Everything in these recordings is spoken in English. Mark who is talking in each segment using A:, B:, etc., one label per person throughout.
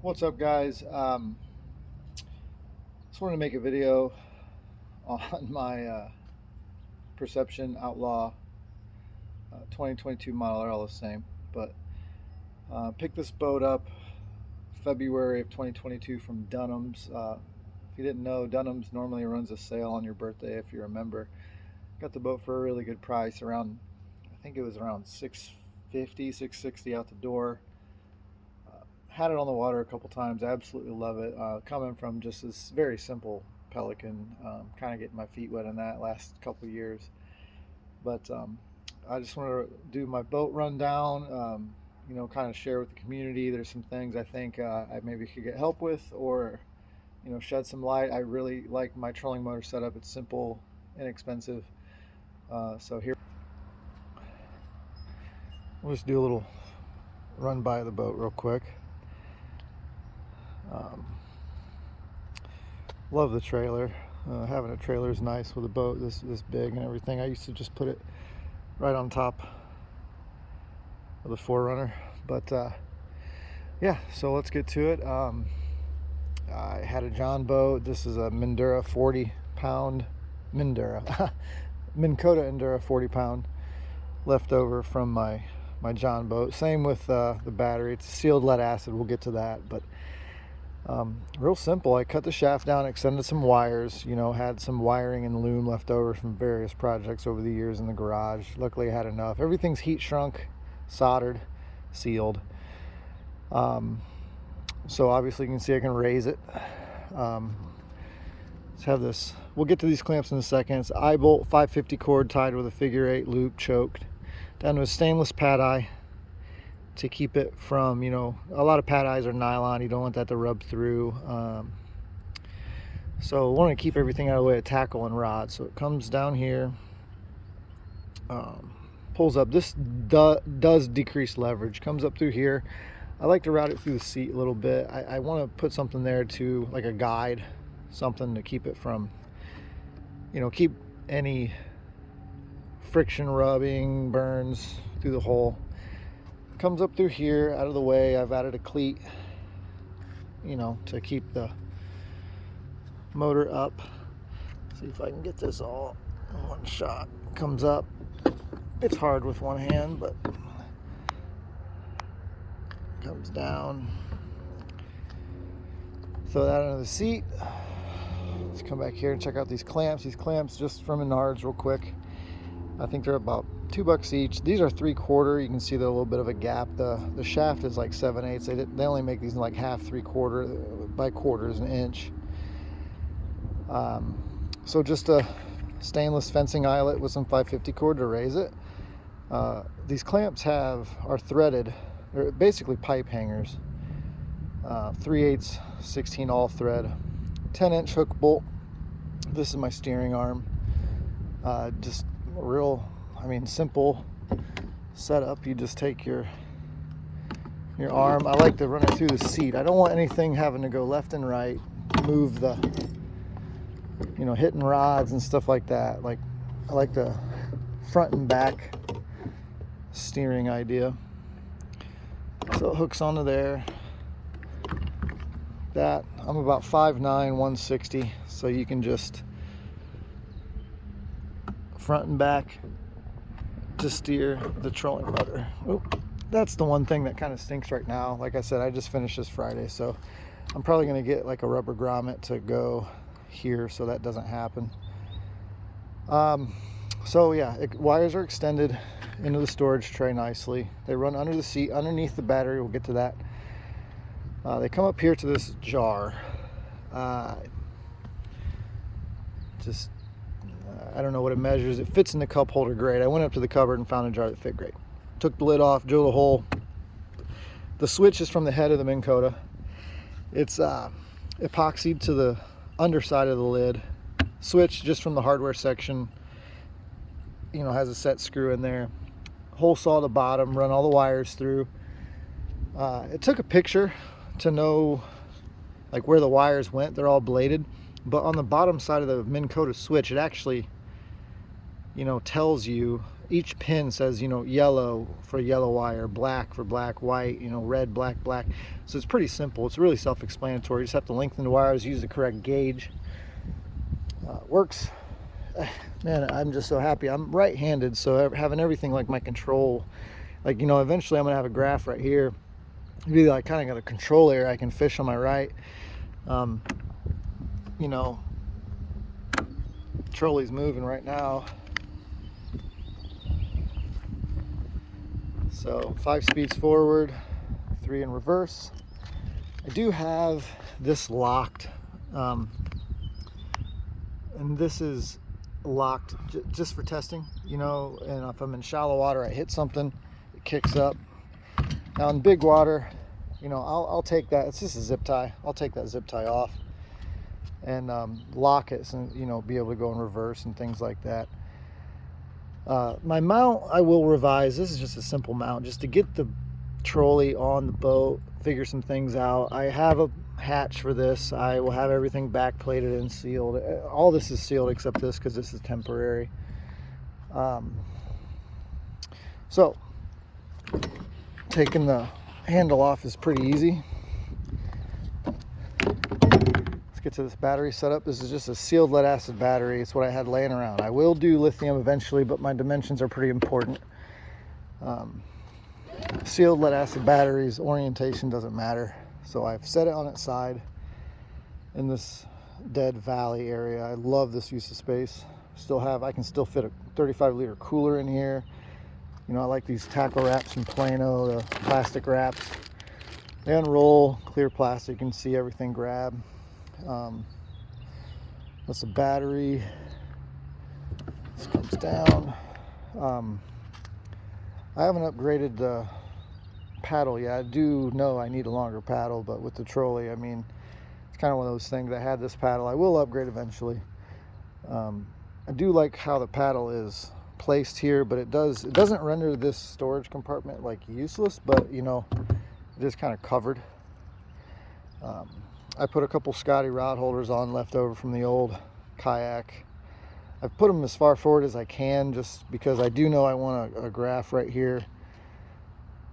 A: What's up, guys? Just wanted to make a video on my Perception Outlaw 2022 model. They're all the same, but picked this boat up February of 2022 from Dunham's. If you didn't know, Dunham's normally runs a sale on your birthday if you're a member. Got the boat for a really good price, around I think it was around 650, 660 out the door. Had it on the water a couple times. Absolutely love it. Coming from just this very simple Pelican, kind of getting my feet wet in that last couple of years. But I just want to do my boat rundown. Kind of share with the community. There's some things I think I maybe could get help with, or shed some light. I really like my trolling motor setup. It's simple, inexpensive. So here, we'll just do a little run by the boat real quick. Um, Love the trailer. Having a trailer is nice with a boat this big and everything. I used to just put it right on top of the 4Runner, but yeah. So let's get to it. I had a John boat. This is a Mindura 40-pound Minn Kota Endura 40-pound left over from my John boat. Same with the battery. It's sealed lead acid. We'll get to that, but real simple. I cut the shaft down, extended some wires, had some wiring and loom left over from various projects over the years in the garage. Luckily I had enough. Everything's heat shrunk, soldered, sealed. So obviously you can see I can raise it. Let's have this. We'll get to these clamps in a second. It's eye bolt 550 cord tied with a figure 8 loop, choked down to a stainless pad eye to keep it from, a lot of pad eyes are nylon. You don't want that to rub through. So I want to keep everything out of the way of tackle and rod. So it comes down here, pulls up. This does decrease leverage. Comes up through here. I like to route it through the seat a little bit. I want to put something there to, like a guide, something to keep it from, keep any friction, rubbing, burns through the hole. Comes up through here, out of the way. I've added a cleat, to keep the motor up. See if I can get this all in one shot. Comes up. It's hard with one hand, but comes down. Throw that under the seat. Let's come back here and check out these clamps. These clamps just from Menards real quick. I think they're about $2 each. These are 3/4. You can see there's a little bit of a gap. The shaft is like 7/8. They only make these in like half, 3/4 by quarters, an inch. So just a stainless fencing eyelet with some 550 cord to raise it. These clamps are threaded. They're basically pipe hangers. 3/8 16 all thread, 10-inch hook bolt. This is my steering arm. Just real, simple setup. You just take your arm. I like to run it through the seat. I don't want anything having to go left and right, move the, hitting rods and stuff like that. Like, I like the front and back steering idea. So it hooks onto there. That, I'm about 5'9", 160, so you can just front and back to steer the trolling motor. Oop. That's the one thing that kind of stinks right now. Like I said, I just finished this Friday, so I'm probably going to get like a rubber grommet to go here so that doesn't happen. So yeah, wires are extended into the storage tray nicely. They run under the seat, underneath the battery. We'll get to that. They come up here to this jar. I don't know what it measures. It fits in the cup holder great. I went up to the cupboard and found a jar that fit great. Took the lid off, drilled a hole. The switch is from the head of the Minn Kota. It's epoxied to the underside of the lid. Switch just from the hardware section. Has a set screw in there. Hole saw at the bottom, run all the wires through. It took a picture to know like where the wires went. They're all bladed, but on the bottom side of the Minn Kota switch, it actually tells you each pin says, you know, yellow for yellow wire, black for black, white, you know, red, black, black. So it's pretty simple. It's really self-explanatory. You just have to lengthen the wires, use the correct gauge. Works. Man, I'm just so happy. I'm right-handed, so having everything like my control, like, you know, eventually I'm gonna have a graph right here. Be like kind of got a control area. I can fish on my right. You know, trolley's moving right now. So 5 speeds forward, 3 in reverse. I do have this locked, and this is locked just for testing, you know, and if I'm in shallow water, I hit something, it kicks up. Now in big water, you know, I'll take that, it's just a zip tie, I'll take that zip tie off and lock it, so, you know, be able to go in reverse and things like that. My mount I will revise. This is just a simple mount just to get the trolley on the boat, figure some things out. I have a hatch for this. I will have everything back plated and sealed. All this is sealed except this because this is temporary. So taking the handle off is pretty easy. Let's get to this battery setup. This is just a sealed lead acid battery. It's what I had laying around. I will do lithium eventually, but my dimensions are pretty important. Sealed lead acid batteries, orientation doesn't matter. So I've set it on its side in this dead valley area. I love this use of space. I can still fit a 35-liter cooler in here. You know, I like these tackle wraps from Plano, the plastic wraps. They unroll, clear plastic, you can see everything grab. That's the battery. This comes down. I haven't upgraded the paddle yet. I do know I need a longer paddle, but with the trolley, I mean, it's kind of one of those things. I had this paddle. I will upgrade eventually. I do like how the paddle is placed here, but it doesn't render this storage compartment like useless, but you know, it is kind of covered. I put a couple Scotty rod holders on left over from the old kayak. I've put them as far forward as I can just because I do know I want a graph right here.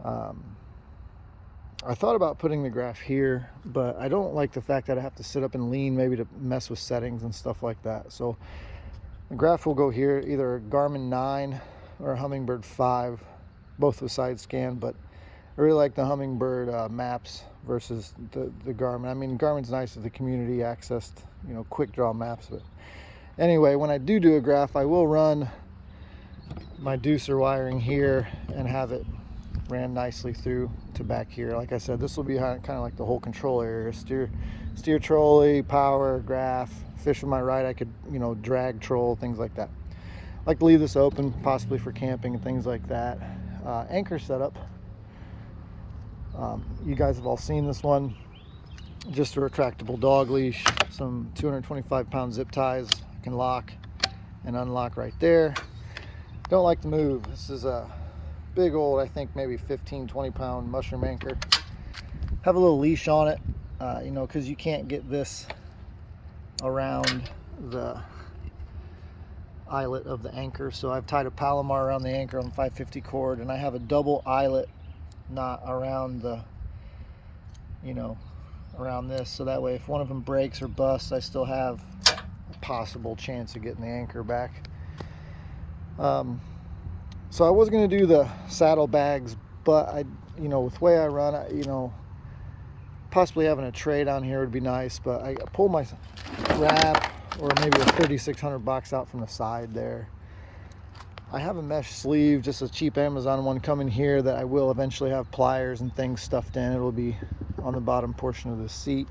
A: I thought about putting the graph here, but I don't like the fact that I have to sit up and lean maybe to mess with settings and stuff like that. So the graph will go here, either a Garmin 9 or a Humminbird 5, both with side scan, but I really like the Humminbird maps versus the Garmin. I mean, Garmin's nice with the community accessed, you know, quick draw maps, but anyway, when I do a graph, I will run my deucer wiring here and have it ran nicely through to back here. Like I said, this will be kind of like the whole control area. Steer trolley, power, graph, fish with my right. I could, you know, drag troll, things like that. I like to leave this open, possibly for camping and things like that. Anchor setup. You guys have all seen this one. Just a retractable dog leash, some 225-pound zip ties. I can lock and unlock right there. Don't like to move. This is a big old, I think maybe 15-20-pound mushroom anchor. Have a little leash on it, you know, because you can't get this around the eyelet of the anchor. So I've tied a Palomar around the anchor on the 550 cord, and I have a double eyelet knot around the, you know, around this, so that way if one of them breaks or busts, I still have a possible chance of getting the anchor back. So I was going to do the saddle bags, but I, you know, with the way I run, you know, possibly having a tray down here would be nice, but I pull my wrap or maybe a 3600 box out from the side there. I have a mesh sleeve, just a cheap Amazon one coming here that I will eventually have pliers and things stuffed in. It'll be on the bottom portion of the seat.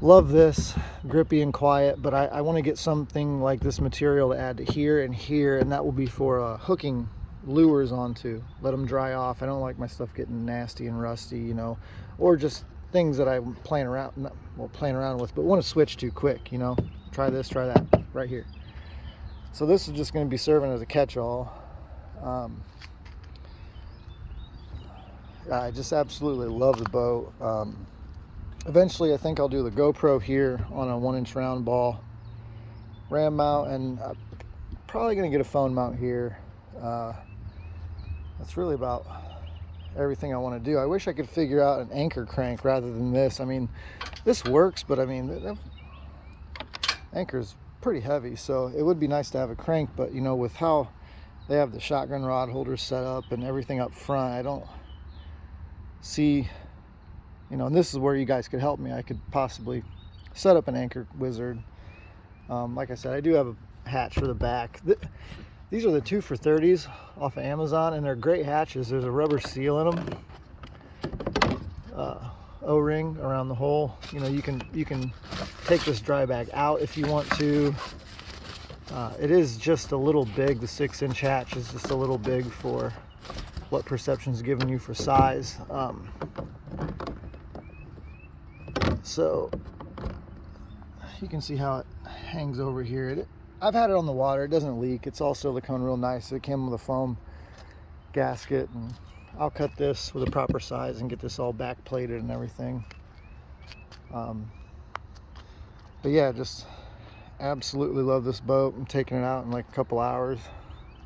A: Love this, grippy and quiet, but I want to get something like this material to add to here and here, and that will be for hooking lures onto. Let them dry off. I don't like my stuff getting nasty and rusty, you know, or just things that I'm playing around with, but want to switch to quick, you know. Try this, try that, right here. So this is just going to be serving as a catch-all. I just absolutely love the boat. Eventually I think I'll do the GoPro here on a 1-inch round ball ram mount, and probably going to get a phone mount here. That's really about everything I want to do. I wish I could figure out an anchor crank rather than this. I mean, this works, but I mean, the anchor's pretty heavy, so it would be nice to have a crank, but you know, with how they have the shotgun rod holder set up and everything up front, I don't see, you know, and this is where you guys could help me. I could possibly set up an anchor wizard. Like I said, I do have a hatch for the back. These are the 2 for $30s off of Amazon, and they're great hatches. There's a rubber seal in them, O-ring around the hole. You know, you can take this dry bag out if you want to. It is just a little big. The 6-inch hatch is just a little big for what Perception's giving you for size. So you can see how it hangs over here. I've had it on the water. It doesn't leak. It's all silicone, real nice. It came with a foam gasket, and I'll cut this with a proper size and get this all back plated and everything. But yeah, just absolutely love this boat. I'm taking it out in like a couple hours.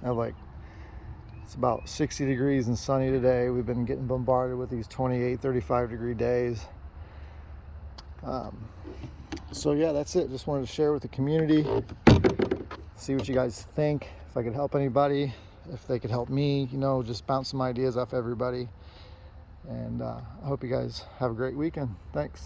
A: It's about 60 degrees and sunny today. We've been getting bombarded with these 28, 35 degree days. So yeah, that's it. Just wanted to share with the community, see what you guys think, if I could help anybody, if they could help me, you know, just bounce some ideas off everybody. And I hope you guys have a great weekend. Thanks.